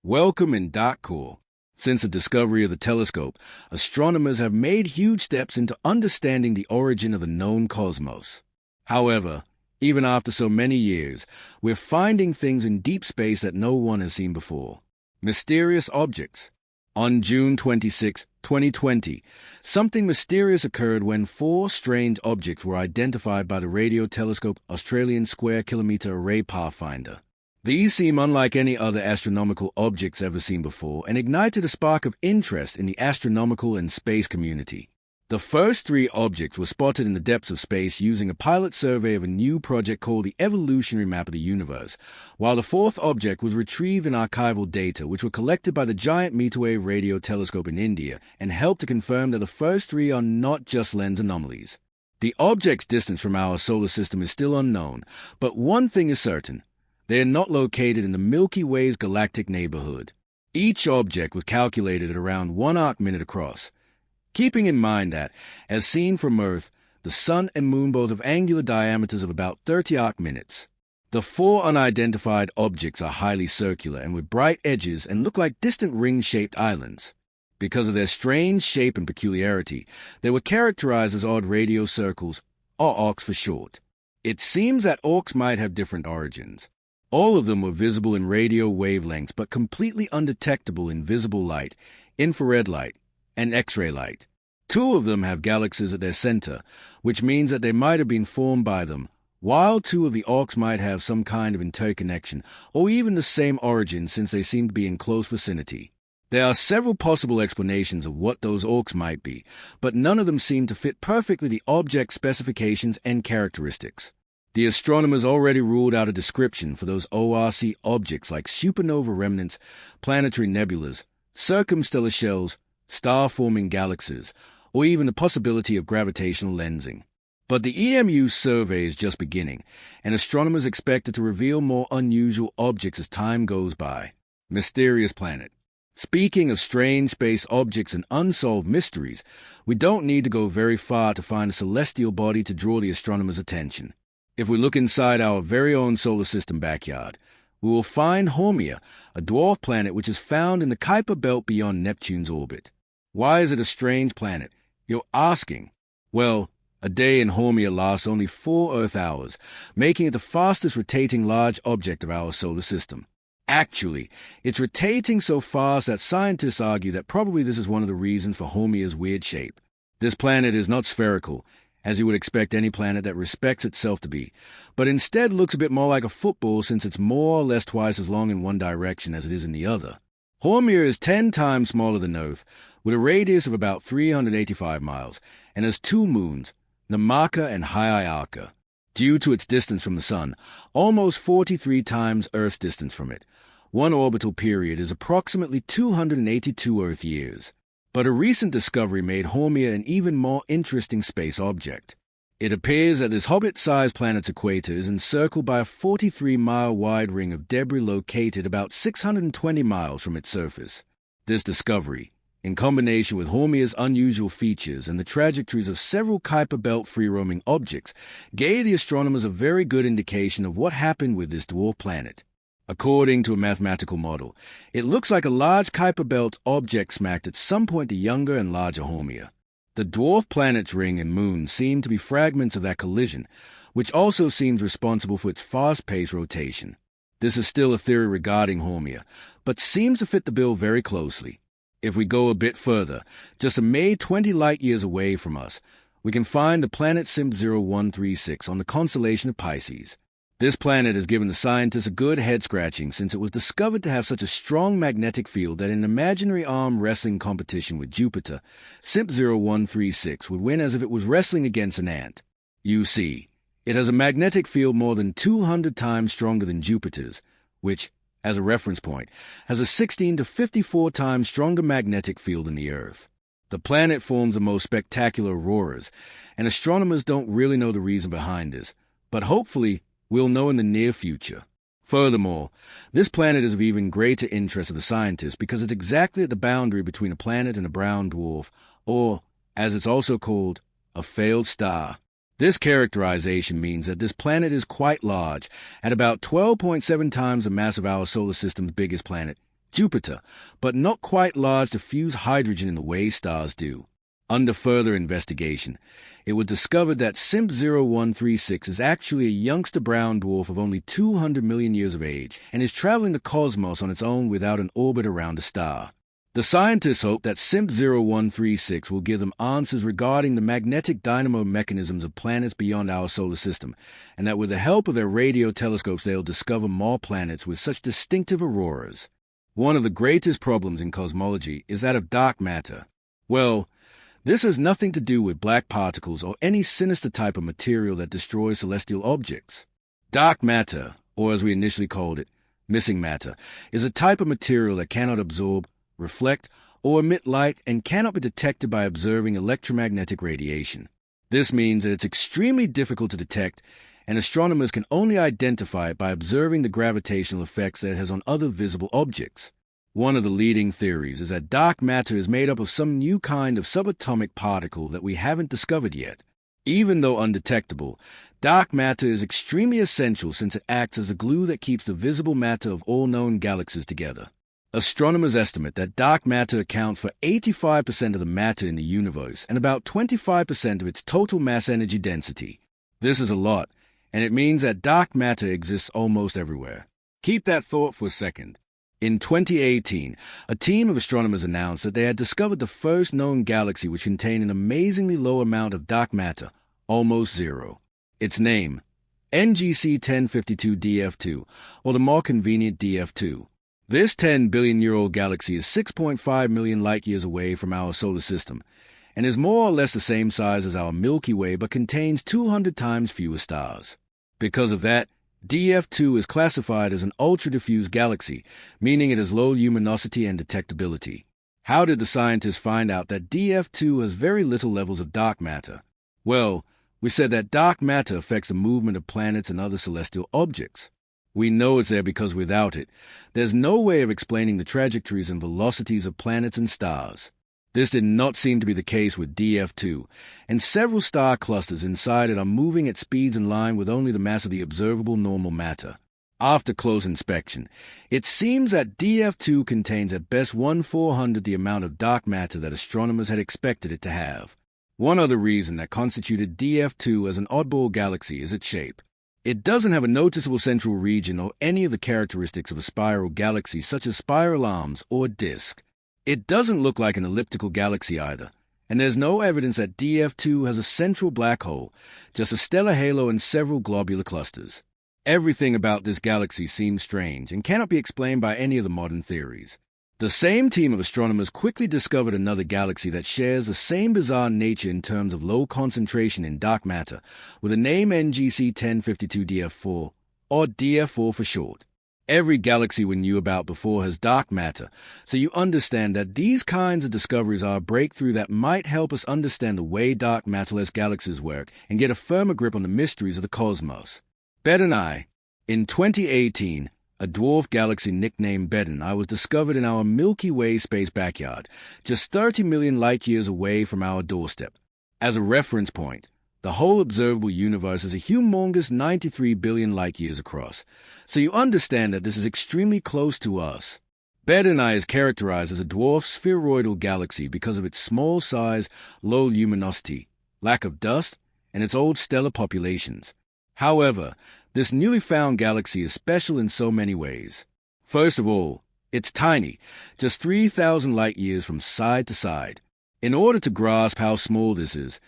Welcome in Dark Core. Since the discovery of the telescope, astronomers have made huge steps into understanding the origin of the known cosmos. However, even after so many years, we're finding things in deep space that no one has seen before. Mysterious objects. On June 26, 2020, something mysterious occurred when 4 strange objects were identified by the radio telescope Australian Square Kilometre Array Pathfinder. These seem unlike any other astronomical objects ever seen before and ignited a spark of interest in the astronomical and space community. The first 3 objects were spotted in the depths of space using a pilot survey of a new project called the Evolutionary Map of the Universe, while the 4th object was retrieved in archival data which were collected by the Giant Meter Wave Radio Telescope in India and helped to confirm that the first 3 are not just lens anomalies. The object's distance from our solar system is still unknown, but one thing is certain. They are not located in the Milky Way's galactic neighborhood. Each object was calculated at around 1 arc-minute across. Keeping in mind that, as seen from Earth, the Sun and Moon both have angular diameters of about 30 arc-minutes. The 4 unidentified objects are highly circular and with bright edges and look like distant ring-shaped islands. Because of their strange shape and peculiarity, they were characterized as odd radio circles, or AUX for short. It seems that AUX might have different origins. All of them were visible in radio wavelengths but completely undetectable in visible light, infrared light, and X-ray light. 2 of them have galaxies at their center, which means that they might have been formed by them, while 2 of the AUX might have some kind of interconnection, or even the same origin since they seem to be in close vicinity. There are several possible explanations of what those AUX might be, but none of them seem to fit perfectly the object specifications and characteristics. The astronomers already ruled out a description for those ORC objects like supernova remnants, planetary nebulas, circumstellar shells, star-forming galaxies, or even the possibility of gravitational lensing. But the EMU survey is just beginning, and astronomers expect it to reveal more unusual objects as time goes by. Mysterious planet. Speaking of strange space objects and unsolved mysteries, we don't need to go very far to find a celestial body to draw the astronomers' attention. If we look inside our very own solar system backyard, we will find Oumuamua, a dwarf planet which is found in the Kuiper belt beyond Neptune's orbit. Why is it a strange planet? You're asking. Well, a day in Oumuamua lasts only 4 Earth hours, making it the fastest rotating large object of our solar system. Actually, it's rotating so fast that scientists argue that probably this is one of the reasons for Oumuamua's weird shape. This planet is not spherical, as you would expect any planet that respects itself to be, but instead looks a bit more like a football since it's more or less twice as long in one direction as it is in the other. Oumuamua is 10 times smaller than Earth, with a radius of about 385 miles, and has 2 moons, Namaka and Hyakka. Due to its distance from the Sun, almost 43 times Earth's distance from it, one orbital period is approximately 282 Earth years. But a recent discovery made Oumuamua an even more interesting space object. It appears that this hobbit-sized planet's equator is encircled by a 43-mile wide ring of debris located about 620 miles from its surface. This discovery, in combination with Oumuamua's unusual features and the trajectories of several Kuiper belt free-roaming objects, gave the astronomers a very good indication of what happened with this dwarf planet. According to a mathematical model, it looks like a large Kuiper belt object smacked at some point the younger and larger Oumuamua. The dwarf planet's ring and moon seem to be fragments of that collision, which also seems responsible for its fast-paced rotation. This is still a theory regarding Oumuamua, but seems to fit the bill very closely. If we go a bit further, just a mere 20 light-years away from us, we can find the planet SIMP 0136 on the constellation of Pisces. This planet has given the scientists a good head-scratching since it was discovered to have such a strong magnetic field that in an imaginary arm wrestling competition with Jupiter, SIMP 0136 would win as if it was wrestling against an ant. You see, it has a magnetic field more than 200 times stronger than Jupiter's, which, as a reference point, has a 16 to 54 times stronger magnetic field than the Earth. The planet forms the most spectacular auroras, and astronomers don't really know the reason behind this, but hopefully we'll know in the near future. Furthermore, this planet is of even greater interest to the scientists because it's exactly at the boundary between a planet and a brown dwarf, or, as it's also called, a failed star. This characterization means that this planet is quite large, at about 12.7 times the mass of our solar system's biggest planet, Jupiter, but not quite large to fuse hydrogen in the way stars do. Under further investigation, it was discovered that SIMP 0136 is actually a youngster brown dwarf of only 200 million years of age and is traveling the cosmos on its own without an orbit around a star. The scientists hope that SIMP 0136 will give them answers regarding the magnetic dynamo mechanisms of planets beyond our solar system, and that with the help of their radio telescopes they'll discover more planets with such distinctive auroras. One of the greatest problems in cosmology is that of dark matter. Well, this has nothing to do with black particles or any sinister type of material that destroys celestial objects. Dark matter, or as we initially called it, missing matter, is a type of material that cannot absorb, reflect, or emit light and cannot be detected by observing electromagnetic radiation. This means that it's extremely difficult to detect, and astronomers can only identify it by observing the gravitational effects that it has on other visible objects. One of the leading theories is that dark matter is made up of some new kind of subatomic particle that we haven't discovered yet. Even though undetectable, dark matter is extremely essential since it acts as the glue that keeps the visible matter of all known galaxies together. Astronomers estimate that dark matter accounts for 85% of the matter in the universe and about 25% of its total mass energy density. This is a lot, and it means that dark matter exists almost everywhere. Keep that thought for a second. In 2018, a team of astronomers announced that they had discovered the first known galaxy which contained an amazingly low amount of dark matter, almost zero. Its name, NGC 1052 DF2, or the more convenient DF2. This 10-billion-year-old galaxy is 6.5 million light-years away from our solar system, and is more or less the same size as our Milky Way but contains 200 times fewer stars. Because of that, DF2 is classified as an ultra-diffuse galaxy, meaning it has low luminosity and detectability. How did the scientists find out that DF2 has very little levels of dark matter? Well, we said that dark matter affects the movement of planets and other celestial objects. We know it's there because without it, there's no way of explaining the trajectories and velocities of planets and stars. This did not seem to be the case with DF2, and several star clusters inside it are moving at speeds in line with only the mass of the observable normal matter. After close inspection, it seems that DF2 contains at best 1/400th the amount of dark matter that astronomers had expected it to have. One other reason that constituted DF2 as an oddball galaxy is its shape. It doesn't have a noticeable central region or any of the characteristics of a spiral galaxy such as spiral arms or disk. It doesn't look like an elliptical galaxy either, and there's no evidence that DF2 has a central black hole, just a stellar halo and several globular clusters. Everything about this galaxy seems strange and cannot be explained by any of the modern theories. The same team of astronomers quickly discovered another galaxy that shares the same bizarre nature in terms of low concentration in dark matter, with the name NGC 1052 DF4, or DF4 for short. Every galaxy we knew about before has dark matter, so you understand that these kinds of discoveries are a breakthrough that might help us understand the way dark matterless galaxies work and get a firmer grip on the mysteries of the cosmos. Bedonii. In 2018, a dwarf galaxy nicknamed Bedonii was discovered in our Milky Way space backyard, just 30 million light-years away from our doorstep. As a reference point, the whole observable universe is a humongous 93 billion light-years across, so you understand that this is extremely close to us. Bedonii is characterized as a dwarf spheroidal galaxy because of its small size, low luminosity, lack of dust, and its old stellar populations. However, this newly found galaxy is special in so many ways. First of all, it's tiny, just 3,000 light-years from side to side. In order to grasp how small this is,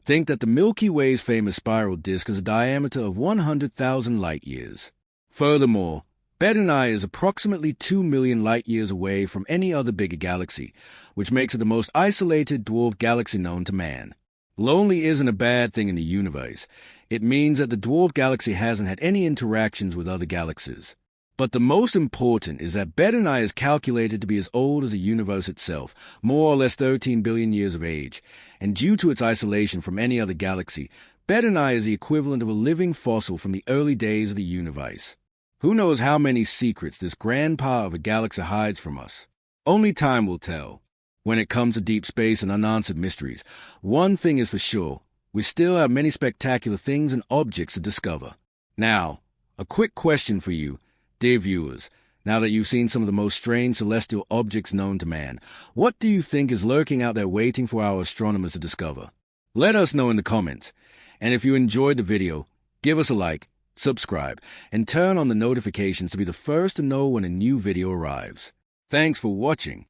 think that the Milky Way's famous spiral disk has a diameter of 100,000 light-years. Furthermore, Bedonii is approximately 2 million light-years away from any other bigger galaxy, which makes it the most isolated dwarf galaxy known to man. Lonely isn't a bad thing in the universe. It means that the dwarf galaxy hasn't had any interactions with other galaxies. But the most important is that Bedonii is calculated to be as old as the universe itself, more or less 13 billion years of age, and due to its isolation from any other galaxy, Bedonii is the equivalent of a living fossil from the early days of the universe. Who knows how many secrets this grandpa of a galaxy hides from us? Only time will tell. When it comes to deep space and unanswered mysteries, one thing is for sure, we still have many spectacular things and objects to discover. Now, a quick question for you, dear viewers. Now that you've seen some of the most strange celestial objects known to man, what do you think is lurking out there waiting for our astronomers to discover? Let us know in the comments. And if you enjoyed the video, give us a like, subscribe, and turn on the notifications to be the first to know when a new video arrives. Thanks for watching,